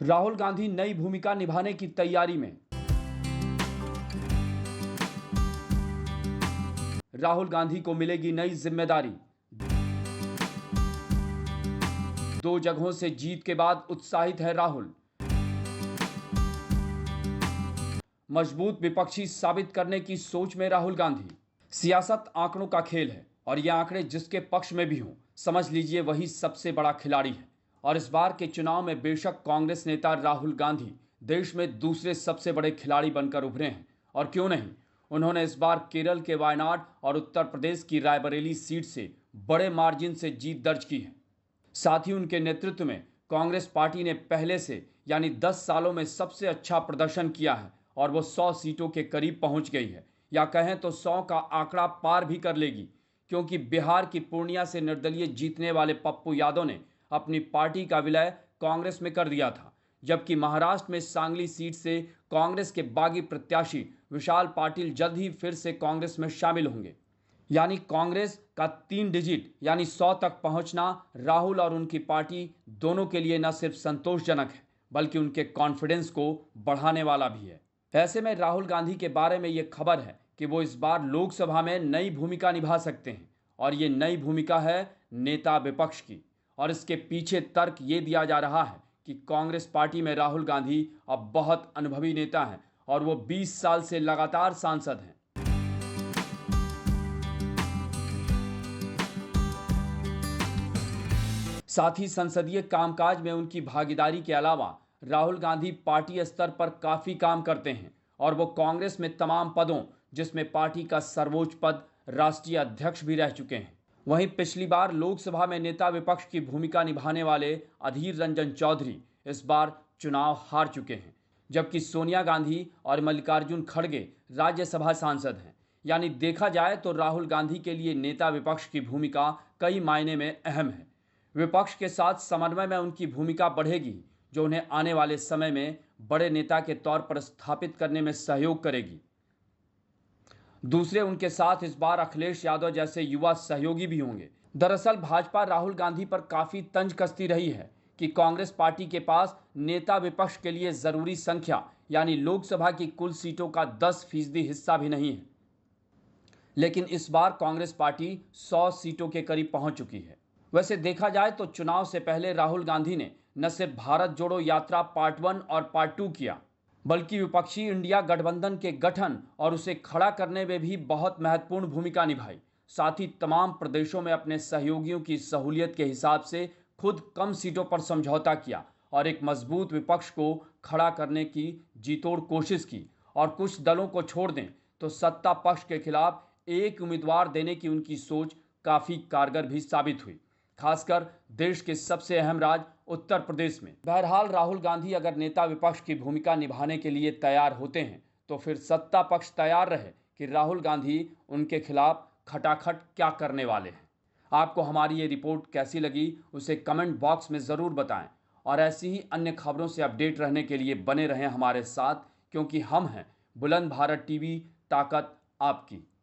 राहुल गांधी नई भूमिका निभाने की तैयारी में। राहुल गांधी को मिलेगी नई जिम्मेदारी। 2 जगहों से जीत के बाद उत्साहित है राहुल। मजबूत विपक्षी साबित करने की सोच में राहुल गांधी। सियासत आंकड़ों का खेल है और ये आंकड़े जिसके पक्ष में भी हों, समझ लीजिए वही सबसे बड़ा खिलाड़ी है। और इस बार के चुनाव में बेशक कांग्रेस नेता राहुल गांधी देश में दूसरे सबसे बड़े खिलाड़ी बनकर उभरे हैं। और क्यों नहीं, उन्होंने इस बार केरल के वायनाड और उत्तर प्रदेश की रायबरेली सीट से बड़े मार्जिन से जीत दर्ज की है। साथ ही उनके नेतृत्व में कांग्रेस पार्टी ने पहले से यानी 10 सालों में सबसे अच्छा प्रदर्शन किया है और वो 100 सीटों के करीब पहुंच गई है, या कहें तो 100 का आंकड़ा पार भी कर लेगी, क्योंकि बिहार की पूर्णिया से निर्दलीय जीतने वाले पप्पू यादव ने अपनी पार्टी का विलय कांग्रेस में कर दिया था, जबकि महाराष्ट्र में सांगली सीट से कांग्रेस के बागी प्रत्याशी विशाल पाटिल जल्द ही फिर से कांग्रेस में शामिल होंगे। यानी कांग्रेस का 3 डिजिट यानी 100 तक पहुंचना राहुल और उनकी पार्टी दोनों के लिए न सिर्फ संतोषजनक है, बल्कि उनके कॉन्फिडेंस को बढ़ाने वाला भी है। ऐसे में राहुल गांधी के बारे में यह खबर है कि वो इस बार लोकसभा में नई भूमिका निभा सकते हैं, और ये नई भूमिका है नेता विपक्ष की। और इसके पीछे तर्क ये दिया जा रहा है कि कांग्रेस पार्टी में राहुल गांधी अब बहुत अनुभवी नेता हैं और वो 20 साल से लगातार सांसद हैं। साथ ही संसदीय कामकाज में उनकी भागीदारी के अलावा राहुल गांधी पार्टी स्तर पर काफी काम करते हैं और वो कांग्रेस में तमाम पदों, जिसमें पार्टी का सर्वोच्च पद राष्ट्रीय अध्यक्ष भी रह चुके हैं। वहीं पिछली बार लोकसभा में नेता विपक्ष की भूमिका निभाने वाले अधीर रंजन चौधरी इस बार चुनाव हार चुके हैं, जबकि सोनिया गांधी और मल्लिकार्जुन खड़गे राज्यसभा सांसद हैं। यानी देखा जाए तो राहुल गांधी के लिए नेता विपक्ष की भूमिका कई मायने में अहम है। विपक्ष के साथ समन्वय में उनकी भूमिका बढ़ेगी, जो उन्हें आने वाले समय में बड़े नेता के तौर पर स्थापित करने में सहयोग करेगी। दूसरे उनके साथ इस बार अखिलेश यादव जैसे युवा सहयोगी भी होंगे। दरअसल भाजपा राहुल गांधी पर काफी तंज कसती रही है कि कांग्रेस पार्टी के पास नेता विपक्ष के लिए जरूरी संख्या यानी लोकसभा की कुल सीटों का 10% हिस्सा भी नहीं है। लेकिन इस बार कांग्रेस पार्टी 100 सीटों के करीब पहुंच चुकी है। वैसे देखा जाए तो चुनाव से पहले राहुल गांधी ने न सिर्फ भारत जोड़ो यात्रा पार्ट 1 और पार्ट 2 किया, बल्कि विपक्षी इंडिया गठबंधन के गठन और उसे खड़ा करने में भी बहुत महत्वपूर्ण भूमिका निभाई। साथ ही तमाम प्रदेशों में अपने सहयोगियों की सहूलियत के हिसाब से खुद कम सीटों पर समझौता किया और एक मजबूत विपक्ष को खड़ा करने की जीतोड़ कोशिश की। और कुछ दलों को छोड़ दें तो सत्ता पक्ष के खिलाफ एक उम्मीदवार देने की उनकी सोच काफ़ी कारगर भी साबित हुई, खासकर देश के सबसे अहम राज्य उत्तर प्रदेश में। बहरहाल राहुल गांधी अगर नेता विपक्ष की भूमिका निभाने के लिए तैयार होते हैं तो फिर सत्ता पक्ष तैयार रहे कि राहुल गांधी उनके खिलाफ खटाखट क्या करने वाले हैं। आपको हमारी ये रिपोर्ट कैसी लगी उसे कमेंट बॉक्स में ज़रूर बताएं, और ऐसी ही अन्य खबरों से अपडेट रहने के लिए बने रहें हमारे साथ, क्योंकि हम हैं बुलंद भारत टीवी, ताकत आपकी।